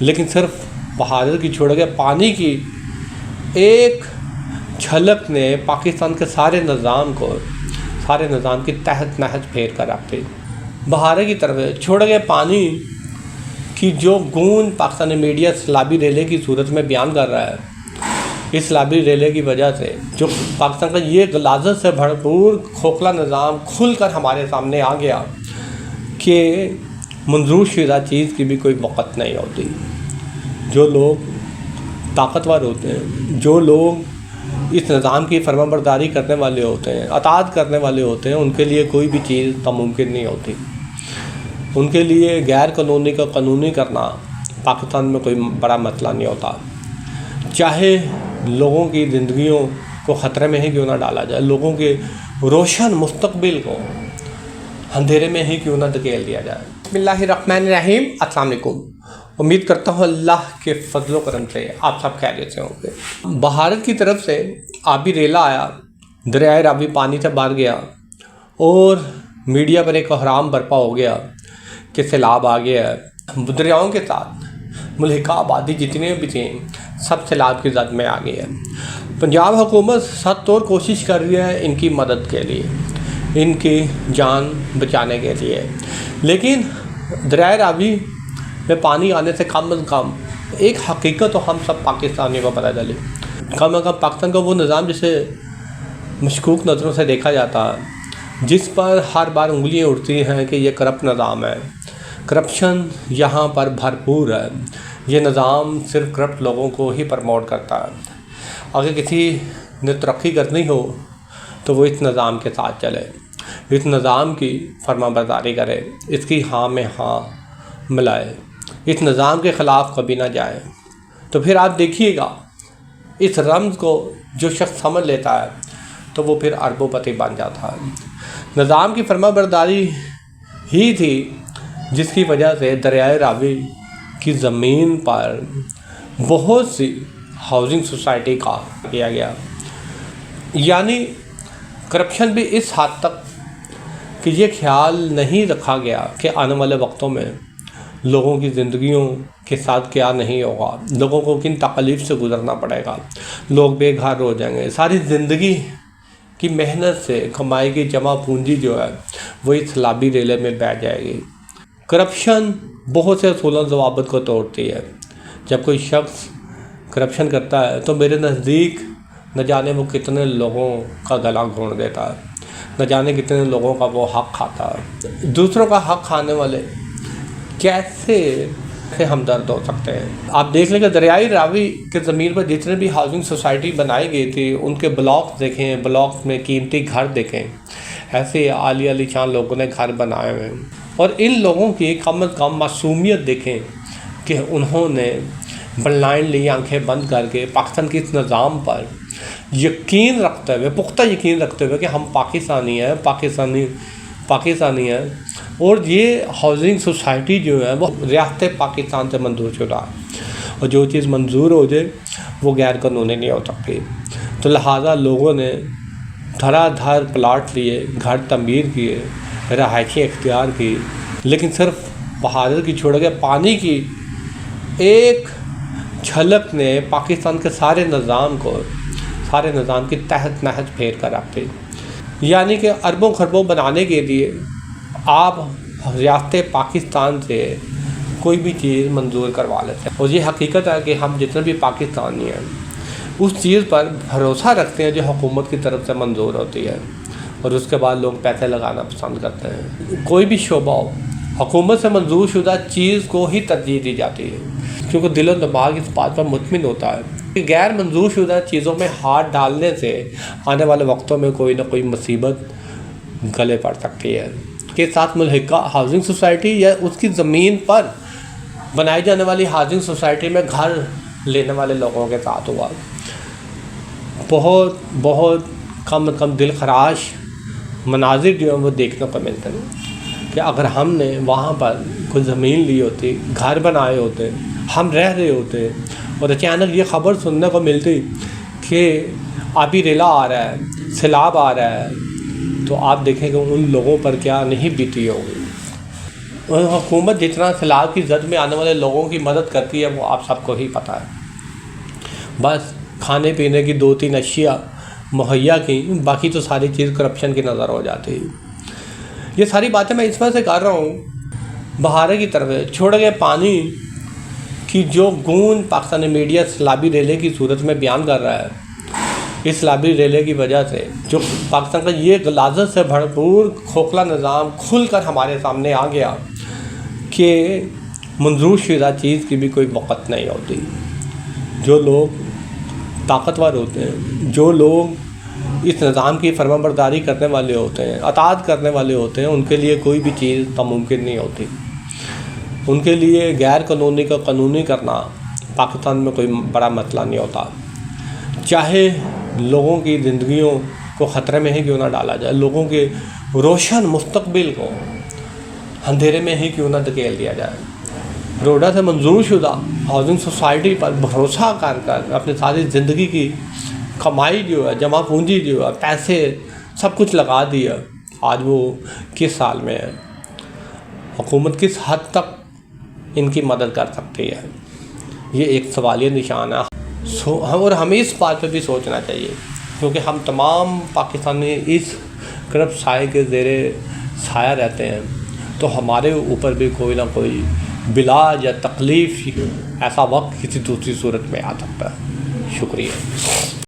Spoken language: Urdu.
لیکن صرف بہادر کی چھوڑ کے پانی کی ایک جھلک نے پاکستان کے سارے نظام کی تحت نحت پھیر کر رکھ دی۔ بہادر کی طرف چھوڑ گئے پانی کی جو گونج پاکستانی میڈیا سیلابی ریلے کی صورت میں بیان کر رہا ہے، اس سیلابی ریلے کی وجہ سے جو پاکستان کا یہ غلاظت سے بھرپور کھوکھلا نظام کھل کر ہمارے سامنے آ گیا کہ منظور شدہ چیز کی بھی کوئی وقت نہیں ہوتی۔ جو لوگ طاقتور ہوتے ہیں، جو لوگ اس نظام کی فرما برداری کرنے والے ہوتے ہیں، اطاعت کرنے والے ہوتے ہیں، ان کے لیے کوئی بھی چیز ناممکن نہیں ہوتی۔ ان کے لیے غیر قانونی کا قانونی کرنا پاکستان میں کوئی بڑا مسئلہ نہیں ہوتا، چاہے لوگوں کی زندگیوں کو خطرے میں ہی کیوں نہ ڈالا جائے، لوگوں کے روشن مستقبل کو اندھیرے میں ہی کیوں نہ دھکیل دیا جائے۔ بسم اللہ الرحمن الرحیم۔ السلام علیکم۔ امید کرتا ہوں اللہ کے فضل و کرم سے آپ سب خیریت سے ہوں گے۔ بھارت کی طرف سے آبی ریلا آیا، دریائے راوی پانی سے بھر گیا اور میڈیا پر ایک احرام برپا ہو گیا کہ سیلاب آ گیا ہے۔ دریاؤں کے ساتھ ملحقہ آبادی جتنے بھی تھیں سب سیلاب کی زد میں آ گئی ہے۔ پنجاب حکومت سخت طور کوشش کر رہی ہے ان کی مدد کے لیے، ان کی جان بچانے کے لیے، لیکن دریائے راوی میں پانی آنے سے کم از کم ایک حقیقت تو ہم سب پاکستانیوں کو پتہ چلی، کم از کم پاکستان کا وہ نظام جسے مشکوک نظروں سے دیکھا جاتا ہے، جس پر ہر بار انگلیاں اٹھتی ہیں کہ یہ کرپٹ نظام ہے، کرپشن یہاں پر بھرپور ہے، یہ نظام صرف کرپٹ لوگوں کو ہی پرموٹ کرتا ہے۔ اگر کسی نے ترقی کرنی ہو تو وہ اس نظام کے ساتھ چلے، اس نظام کی فرما برداری کرے، اس کی ہاں میں ہاں ملائے، اس نظام کے خلاف کبھی نہ جائے۔ تو پھر آپ دیکھیے گا اس رمز کو جو شخص سمجھ لیتا ہے تو وہ پھر اربوں پتی بن جاتا ہے۔ نظام کی فرما برداری ہی تھی جس کی وجہ سے دریائے راوی کی زمین پر بہت سی ہاؤسنگ سوسائٹی کا کیا گیا، یعنی کرپشن بھی اس حد تک کہ یہ خیال نہیں رکھا گیا کہ آنے والے وقتوں میں لوگوں کی زندگیوں کے ساتھ کیا نہیں ہوگا، لوگوں کو کن تکلیف سے گزرنا پڑے گا، لوگ بے گھر ہو جائیں گے، ساری زندگی کی محنت سے کمائی کی جمع پونجی جو ہے وہ اس سیلابی ریلے میں بہہ جائے گی۔ کرپشن بہت سے اصول و ضوابط کو توڑتی ہے۔ جب کوئی شخص کرپشن کرتا ہے تو میرے نزدیک نہ جانے وہ کتنے لوگوں کا گلا گھونٹ دیتا ہے، نہ جانے کتنے لوگوں کا وہ حق کھاتا ہے۔ دوسروں کا حق کھانے والے کیسے ہمدرد ہو سکتے ہیں؟ آپ دیکھ لیں کہ دریائے راوی کے زمین پر جتنے بھی ہاؤسنگ سوسائٹی بنائی گئی تھی ان کے بلاکس دیکھیں، بلاکس میں قیمتی گھر دیکھیں، ایسے عالی شان لوگوں نے گھر بنائے ہوئے ہیں، اور ان لوگوں کی کم از کم معصومیت دیکھیں کہ انہوں نے بلائنڈلی آنکھیں بند کر کے پاکستان کے اس نظام پر یقین رکھتے ہوئے، پختہ یقین رکھتے ہوئے کہ ہم پاکستانی ہیں اور یہ ہاؤسنگ سوسائٹی جو ہے وہ ریاست پاکستان سے منظور شدہ ہے، اور جو چیز منظور ہو جائے وہ غیر قانونی نہیں ہو سکتی۔ تو لہٰذا لوگوں نے دھڑا دھڑ پلاٹ لیے، گھر تعمیر کیے، رہائشیں اختیار کی، لیکن صرف بہادر کی چھوڑ کے پانی کی ایک جھلک نے پاکستان کے سارے نظام کی تحت نحت پھیر کر رکھ دی۔ یعنی کہ اربوں خربوں بنانے کے لیے آپ ریاست پاکستان سے کوئی بھی چیز منظور کروا لیتے ہیں، اور یہ حقیقت ہے کہ ہم جتنے بھی پاکستانی ہیں اس چیز پر بھروسہ رکھتے ہیں جو حکومت کی طرف سے منظور ہوتی ہے، اور اس کے بعد لوگ پیسے لگانا پسند کرتے ہیں۔ کوئی بھی شعبہ ہو، حکومت سے منظور شدہ چیز کو ہی ترجیح دی جاتی ہے، کیونکہ دل و دماغ اس بات پر مطمئن ہوتا ہے کہ غیر منظور شدہ چیزوں میں ہاتھ ڈالنے سے آنے والے وقتوں میں کوئی نہ کوئی مصیبت گلے پڑ سکتی ہے۔ کے ساتھ ملحقہ ہاؤسنگ سوسائٹی یا اس کی زمین پر بنائی جانے والی ہاؤسنگ سوسائٹی میں گھر لینے والے لوگوں کے ساتھ ہوا۔ بہت کم از کم دل خراش مناظر جو ہیں وہ دیکھنے کو ملتے ہیں کہ اگر ہم نے وہاں پر کوئی زمین لی ہوتی، گھر بنائے ہوتے، ہم رہ رہے ہوتے، اور اچانک یہ خبر سننے کو ملتی کہ آبی ریلا آ رہا ہے، سیلاب آ رہا ہے، تو آپ دیکھیں کہ ان لوگوں پر کیا نہیں بیتی ہوگی۔ حکومت جتنا سیلاب کی زد میں آنے والے لوگوں کی مدد کرتی ہے وہ آپ سب کو ہی پتہ ہے. بس کھانے پینے کی 2-3 اشیاء مہیا کی، باقی تو ساری چیز کرپشن کی نظر ہو جاتی ہے. یہ ساری باتیں میں اس وجہ سے کر رہا ہوں، بہارے کی طرف چھوڑ گئے پانی کی جو گونج پاکستانی میڈیا سیلابی ریلے کی صورت میں بیان کر رہا ہے، اس سیلابی ریلے کی وجہ سے جو پاکستان کا یہ غلاظت سے بھرپور کھوکھلا نظام کھل کر ہمارے سامنے آ گیا کہ منظور شدہ چیز کی بھی کوئی وقت نہیں ہوتی. جو لوگ طاقتور ہوتے ہیں، جو لوگ اس نظام کی فرمانبرداری کرنے والے ہوتے ہیں، اطاعت کرنے والے ہوتے ہیں، ان کے لیے کوئی بھی چیز ناممکن نہیں ہوتی. ان کے لیے غیر قانونی کا قانونی کرنا پاکستان میں کوئی بڑا مسئلہ نہیں ہوتا، چاہے لوگوں کی زندگیوں کو خطرے میں ہی کیوں نہ ڈالا جائے، لوگوں کے روشن مستقبل کو اندھیرے میں ہی کیوں نہ دھکیل دیا جائے. روڈا سے منظور شدہ ہاؤسنگ سوسائٹی پر بھروسہ کر اپنی ساری زندگی کی کمائی جو ہے، جمع پونجی جو ہے، پیسے سب کچھ لگا دیا. آج وہ کس حال میں ہے؟ حکومت کس حد تک ان کی مدد کر سکتی ہے؟ یہ ایک سوالیہ نشان ہے. اور ہمیں اس بات پہ بھی سوچنا چاہیے، کیونکہ ہم تمام پاکستانی اس کرپٹ سائے کے زیر سایہ رہتے ہیں، تو ہمارے اوپر بھی کوئی نہ کوئی بلا یا تکلیف ایسا وقت کسی دوسری صورت میں آ سکتا ہے. شکریہ.